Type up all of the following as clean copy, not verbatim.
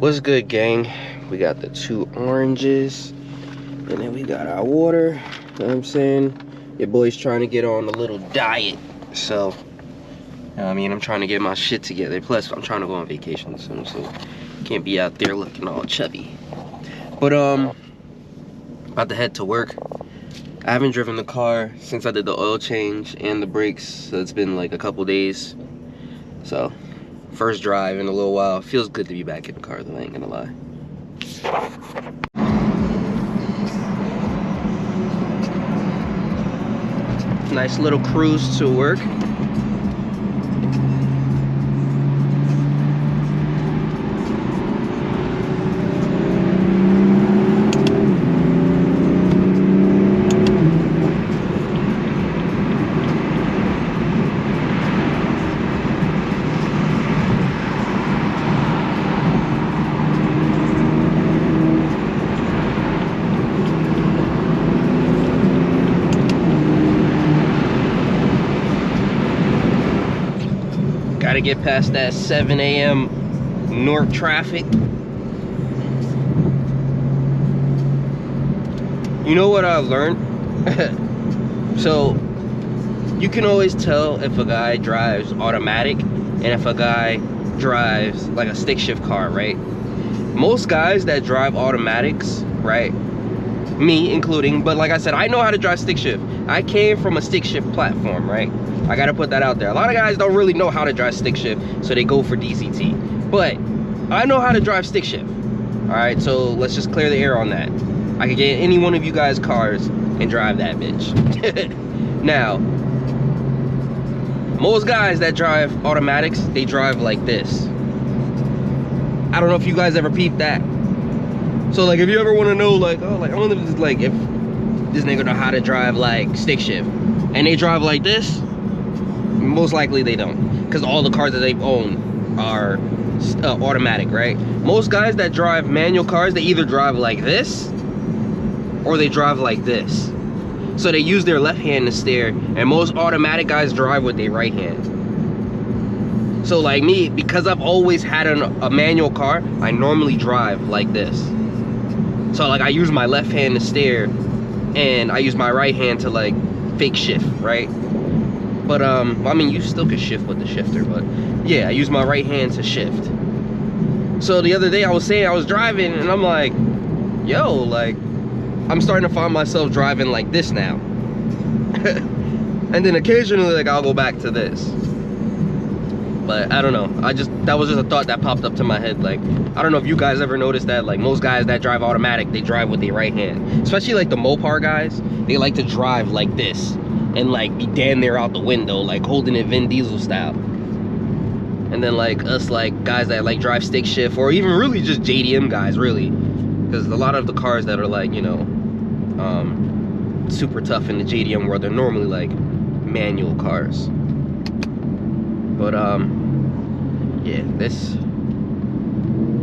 What's good, gang? We got the 2 oranges, and then we got our water. You know what I'm saying? Your boy's trying to get on a little diet, so you know what I mean, I'm trying to get my shit together. Plus, I'm trying to go on vacation soon, so can't be out there looking all chubby. But about to head to work. I haven't driven the car since I did the oil change and the brakes, so it's been like a couple days. So first drive in a little while. Feels good to be back in the car though, I ain't gonna lie. Nice little cruise to work. Gotta get past that 7 a.m. North traffic. You know what I've learned? So you can always tell if a guy drives automatic and if a guy drives like a stick shift car, right? Most guys that drive automatics, right? Me including, but like I said, I know how to drive stick shift. I came from a stick shift platform, right? I gotta put that out there. A lot of guys don't really know how to drive stick shift, so they go for DCT. But I know how to drive stick shift. All right, so let's just clear the air on that. I could get any one of you guys' cars and drive that bitch. Now, most guys that drive automatics, they drive like this. I don't know if you guys ever peeped that. So like, if you ever want to know, like, oh, like I wonder if like if this nigga know how to drive like stick shift, and they drive like this. Most likely they don't, because all the cars that they own are automatic, right? Most guys that drive manual cars, they either drive like this or they drive like this. So they use their left hand to steer, and most automatic guys drive with their right hand. So like me, because I've always had a manual car, I normally drive like this. So like I use my left hand to steer and I use my right hand to like fake shift, right? But I mean, you still could shift with the shifter, but yeah, I use my right hand to shift. So the other day I was saying, I was driving and I'm like, yo, like I'm starting to find myself driving like this now. And then occasionally like I'll go back to this. But I don't know, that was just a thought that popped up to my head. Like, I don't know if you guys ever noticed that, like most guys that drive automatic, they drive with their right hand. Especially like the Mopar guys, they like to drive like this and like be damn near out the window, like holding it Vin Diesel style. And then like us, like guys that like drive stick shift, or even really just JDM guys, really, because a lot of the cars that are like, you know, super tough in the JDM world, they're normally like manual cars. But yeah, this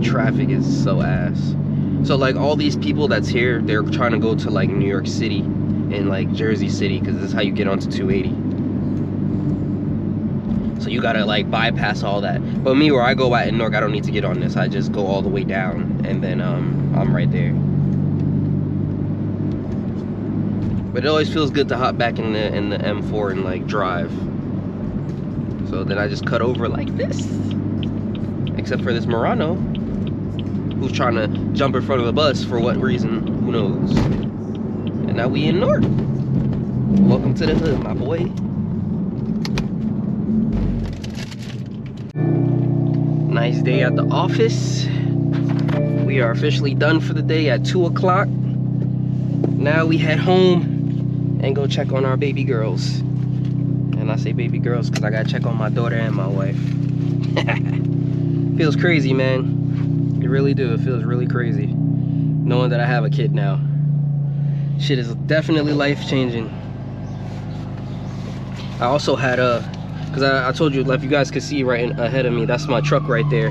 traffic is so ass. So like all these people that's here, they're trying to go to like New York City and like Jersey City, because this is how you get onto 280. So you gotta like bypass all that. But me, where I go at in Newark, I don't need to get on this. I just go all the way down and then I'm right there. But it always feels good to hop back in the M4 and like drive. So then I just cut over like this. Except for this Murano, who's trying to jump in front of the bus for what reason, who knows. And now we in Newark. Welcome to the hood, my boy. Nice day at the office. We are officially done for the day at 2 o'clock. Now we head home and go check on our baby girls. And I say baby girls because I gotta check on my daughter and my wife. Feels crazy, man. It really do. It feels really crazy knowing that I have a kid now. Shit is definitely life-changing. I also had because I told you, like you guys could see right ahead of me, that's my truck right there.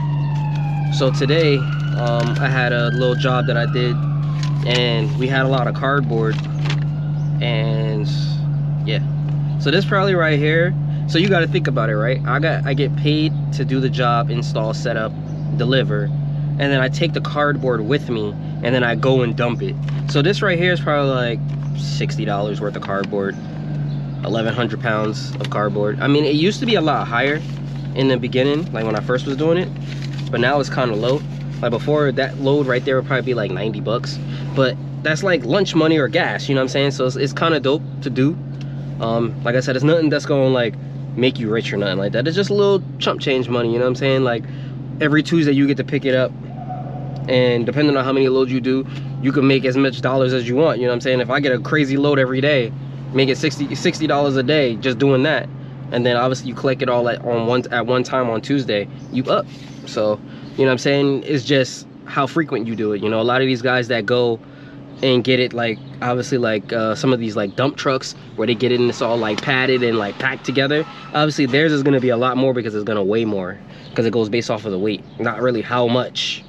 So today I had a little job that I did, and we had a lot of cardboard, and yeah, so this probably right here. So you got to think about it, right? I get paid to do the job, install, set up, deliver. and then I take the cardboard with me, and then I go and dump it. So this right here is probably like $60 worth of cardboard, 1,100 pounds of cardboard. I mean, it used to be a lot higher in the beginning, like when I first was doing it, but now it's kind of low. Like before, that load right there would probably be like 90 bucks, but that's like lunch money or gas, you know what I'm saying? So it's kind of dope to do. Like I said, it's nothing that's gonna like make you rich or nothing like that. It's just a little chump change money, you know what I'm saying? Like every Tuesday you get to pick it up, and depending on how many loads you do, you can make as much dollars as you want, you know what I'm saying? If I get a crazy load every day, make it $60 a day just doing that, and then obviously you collect it all at one time on Tuesday, you up. So you know what I'm saying, it's just how frequent you do it. You know, a lot of these guys that go and get it, like obviously like some of these like dump trucks where they get it and it's all like padded and like packed together, obviously theirs is going to be a lot more because it's going to weigh more, because it goes based off of the weight, not really how much,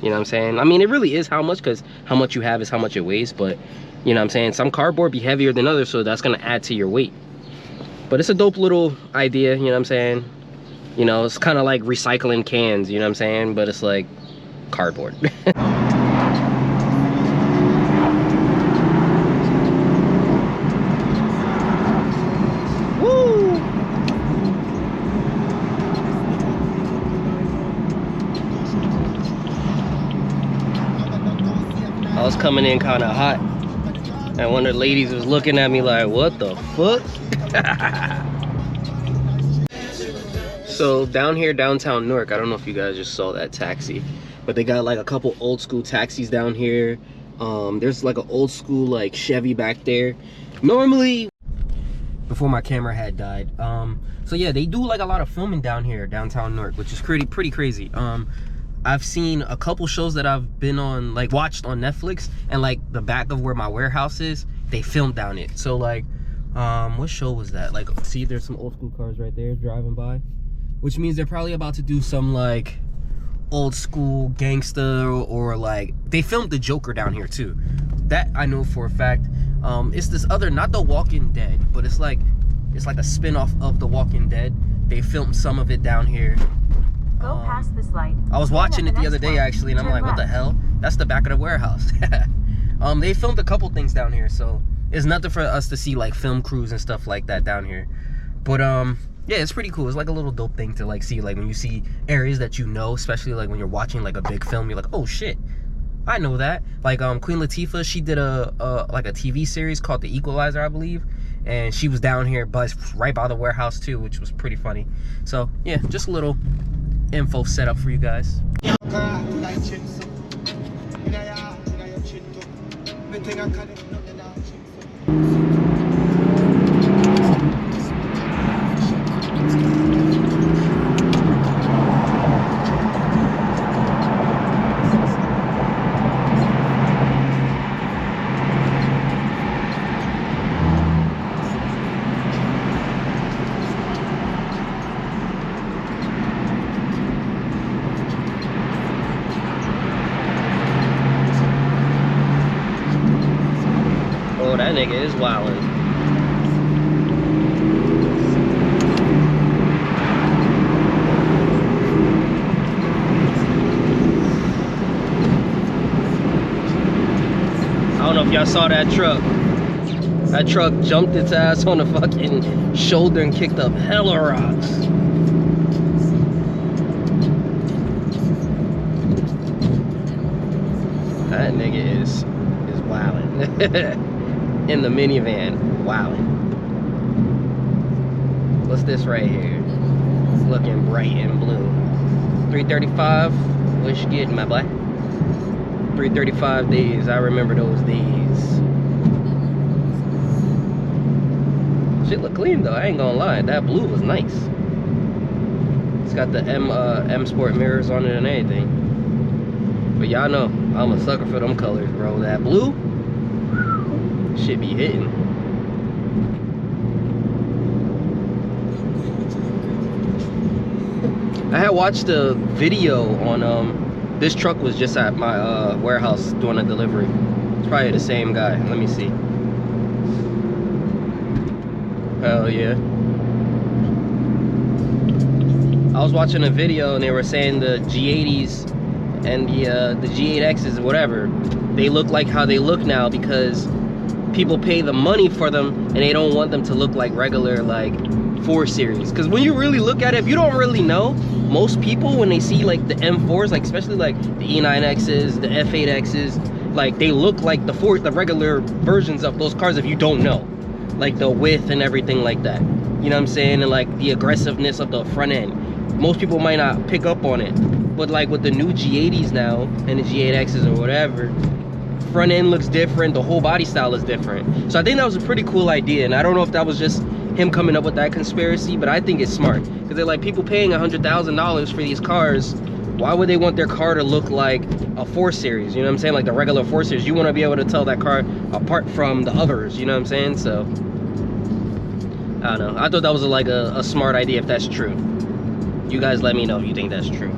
you know what I'm saying? I mean, it really is how much, because how much you have is how much it weighs, but you know what I'm saying, some cardboard be heavier than others, so that's going to add to your weight. But it's a dope little idea, you know what I'm saying? You know, it's kind of like recycling cans, you know what I'm saying? But it's like cardboard. Woo! I was coming in kind of hot, and one of the ladies was looking at me like, what the fuck? So down here, downtown Newark, I don't know if you guys just saw that taxi, but they got like a couple old school taxis down here. There's like an old school like Chevy back there. Normally, before my camera had died. So yeah, they do like a lot of filming down here, downtown Newark, which is pretty crazy. I've seen a couple shows that I've been on, like watched on Netflix, and like the back of where my warehouse is, they filmed down it. So like, what show was that? Like, see, there's some old school cars right there driving by, which means they're probably about to do some like old school gangster, or like they filmed the Joker down here too. That I know for a fact. It's this other, not The Walking Dead, but it's like a spin-off of The Walking Dead. They filmed some of it down here. Go past this light. I was watching it the other day actually, and I'm like, what the hell? That's the back of the warehouse. They filmed a couple things down here, so it's nothing for us to see like film crews and stuff like that down here. But yeah, it's pretty cool. It's like a little dope thing to like see, like when you see areas that you know, especially like when you're watching like a big film, you're like, oh shit, I know that. Like Queen Latifah, she did a like a TV series called The Equalizer, I believe, and she was down here right by the warehouse too, which was pretty funny. So yeah, just a little info set up for you guys. Oh, that nigga is wildin'. I don't know if y'all saw that truck. That truck jumped its ass on the fucking shoulder and kicked up hella rocks. That nigga is wildin'. In the minivan, wildin'. What's this right here? It's looking bright and blue. 335, what you getting, my boy? 335 days, I remember those days. Shit look clean though, I ain't gonna lie. That blue was nice. It's got the M Sport mirrors on it and everything. But y'all know, I'm a sucker for them colors, bro. That blue, shit be hitting. I had watched a video on this truck was just at my warehouse doing a delivery. It's probably the same guy. Let me see. Hell yeah. I was watching a video and they were saying the G80s and the G8Xs, whatever, they look like how they look now because people pay the money for them and they don't want them to look like regular like 4 series. Because when you really look at it, if you don't really know, most people when they see like the M4s, like especially like the E9Xs, the F8Xs, like they look like the regular versions of those cars if you don't know, like the width and everything like that, you know what I'm saying, and like the aggressiveness of the front end. Most people might not pick up on it, but like with the new G80s now and the G8Xs or whatever, front end looks different, the whole body style is different. So I think that was a pretty cool idea, and I don't know if that was just him coming up with that conspiracy, but I think it's smart because they're like, people paying $100,000 for these cars, why would they want their car to look like a 4 series? You know what I'm saying? Like the regular 4 series. You want to be able to tell that car apart from the others, you know what I'm saying? So I don't know, I thought that was like a smart idea if that's true. You guys let me know if you think that's true.